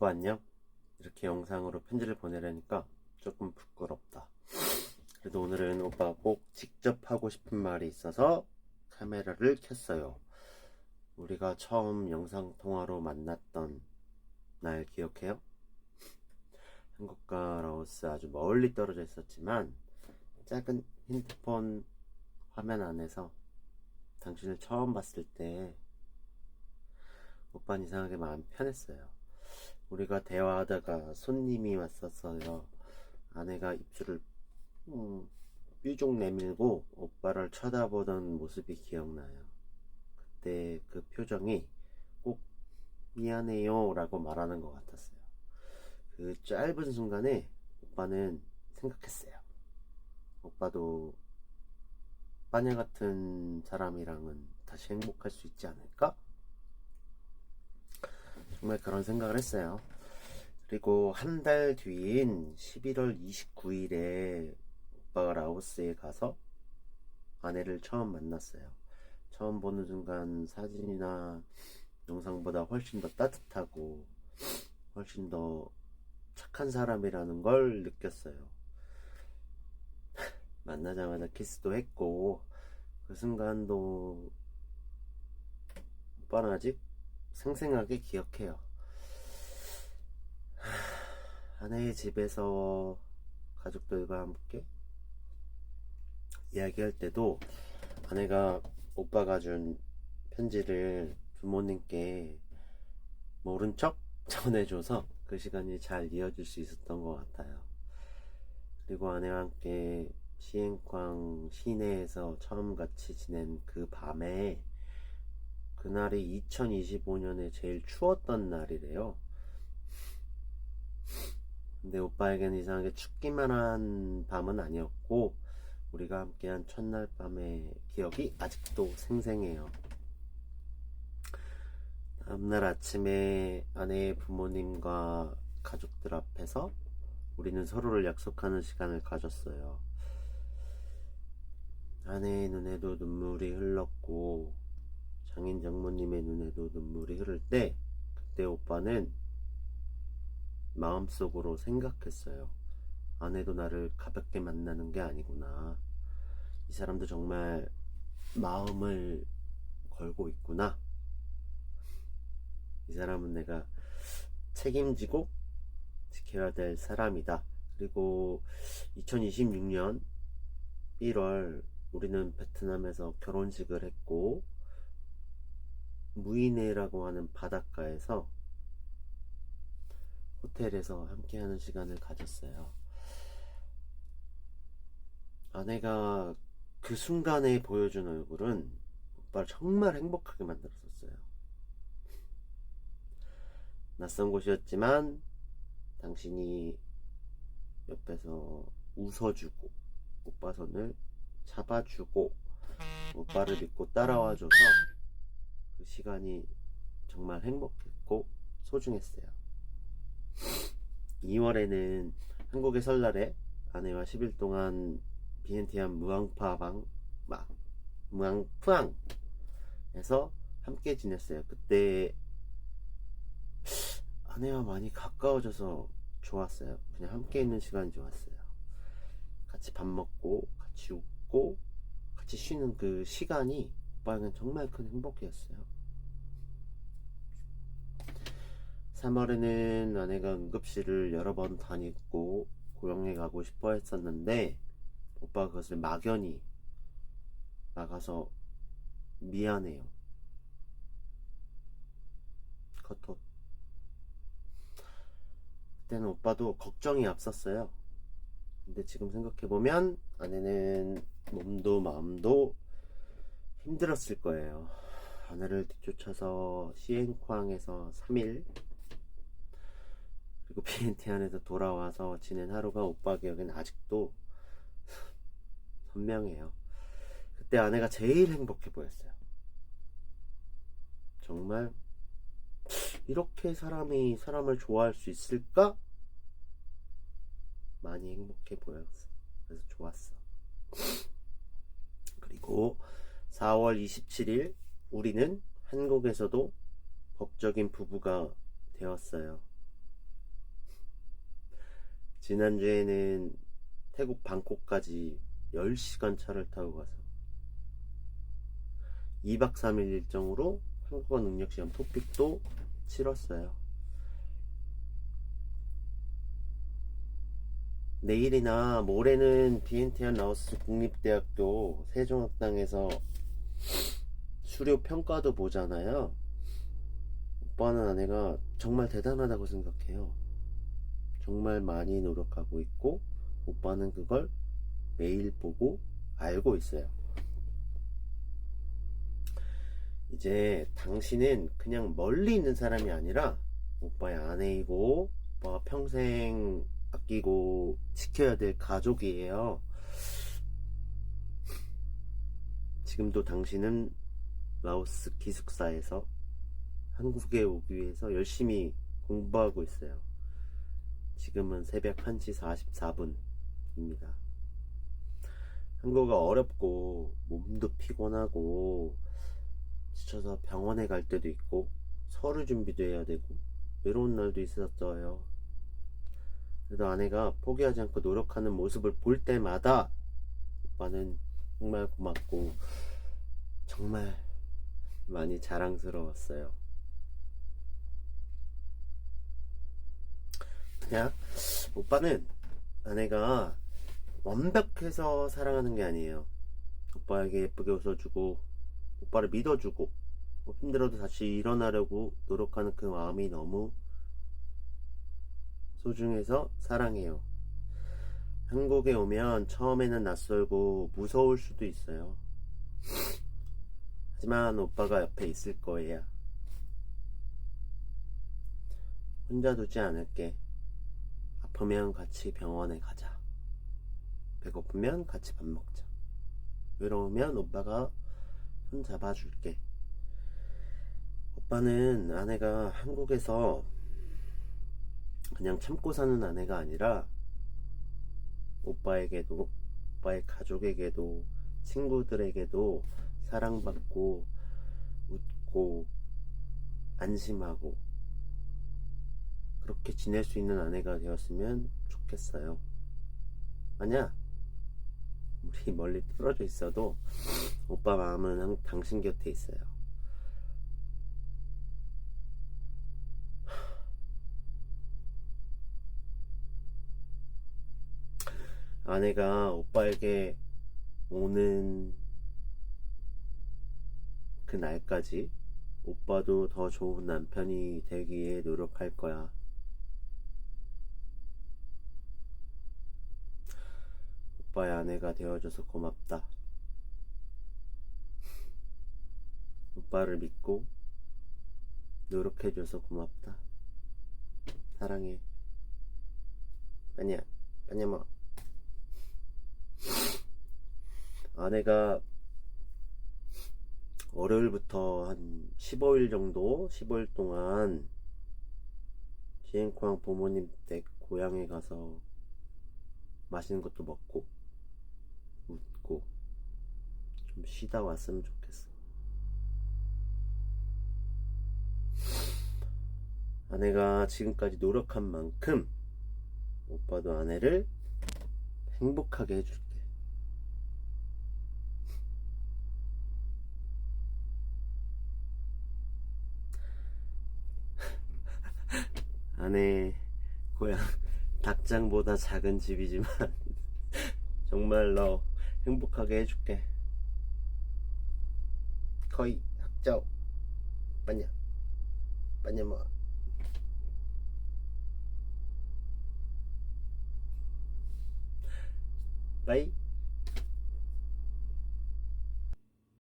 오빠 안녕? 이렇게 영상으로 편지를 보내려니까 조금 부끄럽다. 그래도 오늘은 오빠가 꼭 직접 하고 싶은 말이 있어서 카메라를 켰어요. 우리가 처음 영상통화로 만났던 날 기억해요? 한국과 라오스 아주 멀리 떨어져 있었지만 작은 핸드폰 화면 안에서 당신을 처음 봤을 때 오빠는 이상하게 마음 편했어요. 우리가 대화하다가 손님이 왔었어요. 아내가 입술을 삐죽 내밀고 오빠를 쳐다보던 모습이 기억나요. 그때 그 표정이 꼭 미안해요 라고 말하는 것 같았어요. 그 짧은 순간에 오빠는 생각했어요. 오빠도 빠냐 같은 사람이랑은 다시 행복할 수 있지 않을까? 정말 그런 생각을 했어요. 그리고 한 달 뒤인 11월 29일에 오빠가 라오스에 가서 아내를 처음 만났어요. 처음 보는 순간 사진이나 영상보다 훨씬 더 따뜻하고 훨씬 더 착한 사람이라는 걸 느꼈어요. 만나자마자 키스도 했고 그 순간도 오빠는 아직 생생하게 기억해요. 아내의 집에서 가족들과 함께 이야기할 때도 아내가 오빠가 준 편지를 부모님께 모른 척 전해줘서 그 시간이 잘 이어질 수 있었던 것 같아요. 그리고 아내와 함께 시엔광 시내에서 처음 같이 지낸 그 밤에, 그날이 2025년에 제일 추웠던 날이래요. 근데 오빠에겐 이상하게 춥기만 한 밤은 아니었고 우리가 함께한 첫날 밤의 기억이 아직도 생생해요. 다음날 아침에 아내의 부모님과 가족들 앞에서 우리는 서로를 약속하는 시간을 가졌어요. 아내의 눈에도 눈물이 흘렀고 장인 장모님의 눈에도 눈물이 흐를 때, 그때 오빠는 마음속으로 생각했어요. 아내도 나를 가볍게 만나는 게 아니구나. 이 사람도 정말 마음을 걸고 있구나. 이 사람은 내가 책임지고 지켜야 될 사람이다. 그리고 2026년 1월 우리는 베트남에서 결혼식을 했고 무이네라고 하는 바닷가에서 호텔에서 함께하는 시간을 가졌어요. 아내가 그 순간에 보여준 얼굴은 오빠를 정말 행복하게 만들었었어요. 낯선 곳이었지만 당신이 옆에서 웃어주고 오빠 손을 잡아주고 오빠를 믿고 따라와줘서 그 시간이 정말 행복했고 소중했어요. 2월에는 한국의 설날에 아내와 10일 동안 비엔티안 무앙푸앙에서 함께 지냈어요. 그때 아내와 많이 가까워져서 좋았어요. 그냥 함께 있는 시간이 좋았어요. 같이 밥 먹고 같이 웃고 같이 쉬는 그 시간이 오빠에겐 정말 큰 행복이었어요. 3월에는 아내가 응급실을 여러 번 다녔고 고용에 가고 싶어 했었는데 오빠가 그것을 막연히 막아서 미안해요. 커톡. 그때는 오빠도 걱정이 앞섰어요. 근데 지금 생각해보면 아내는 몸도 마음도 힘들었을 거예요. 아내를 뒤쫓아서 시엔쾅에서 3일 그리고 비엔티안에서 돌아와서 지낸 하루가 오빠 기억엔 아직도 선명해요. 그때 아내가 제일 행복해 보였어요. 정말 이렇게 사람이 사람을 좋아할 수 있을까? 많이 행복해 보였어. 그래서 좋았어. 그리고 4월 27일 우리는 한국에서도 법적인 부부가 되었어요. 지난주에는 태국 방콕까지 10시간 차를 타고 가서 2박 3일 일정으로 한국어 능력시험 토픽도 치렀어요. 내일이나 모레는 비엔티안 라오스 국립대학교 세종학당에서 수료 평가도 보잖아요. 오빠는 아내가 정말 대단하다고 생각해요. 정말 많이 노력하고 있고 오빠는 그걸 매일 보고 알고 있어요. 이제 당신은 그냥 멀리 있는 사람이 아니라 오빠의 아내이고 오빠가 평생 아끼고 지켜야 될 가족이에요. 지금도 당신은 라오스 기숙사에서 한국에 오기 위해서 열심히 공부하고 있어요. 지금은 새벽 1시 44분입니다. 한국어가 어렵고 몸도 피곤하고 지쳐서 병원에 갈 때도 있고 서류 준비도 해야 되고 외로운 날도 있었어요. 그래도 아내가 포기하지 않고 노력하는 모습을 볼 때마다 오빠는 정말 고맙고 정말 많이 자랑스러웠어요. 그냥 오빠는 아내가 완벽해서 사랑하는 게 아니에요. 오빠에게 예쁘게 웃어주고 오빠를 믿어주고 힘들어도 다시 일어나려고 노력하는 그 마음이 너무 소중해서 사랑해요. 한국에 오면 처음에는 낯설고 무서울 수도 있어요. 하지만 오빠가 옆에 있을 거예요. 혼자 두지 않을게. 아프면 같이 병원에 가자. 배고프면 같이 밥 먹자. 외로우면 오빠가 손 잡아줄게. 오빠는 아내가 한국에서 그냥 참고 사는 아내가 아니라 오빠에게도 오빠의 가족에게도 친구들에게도 사랑받고 웃고 안심하고 그렇게 지낼 수 있는 아내가 되었으면 좋겠어요. 아니야, 우리 멀리 떨어져 있어도 오빠 마음은 당신 곁에 있어요. 아내가 오빠에게 오는 그 날까지 오빠도 더 좋은 남편이 되기에 노력할 거야. 오빠의 아내가 되어줘서 고맙다. 오빠를 믿고 노력해줘서 고맙다. 사랑해. 아니야, 아니야 뭐. 아내가 월요일부터 한 15일 정도, 15일 동안 지엔코항 부모님 댁 고향에 가서 맛있는 것도 먹고 웃고 좀 쉬다 왔으면 좋겠어. 아내가 지금까지 노력한 만큼 오빠도 아내를 행복하게 해줄게. 아내 고향 닭장보다 작은 집이지만 정말 너 행복하게 해줄게. 거의 학자오 빠냐 빠냐 뭐 빠이.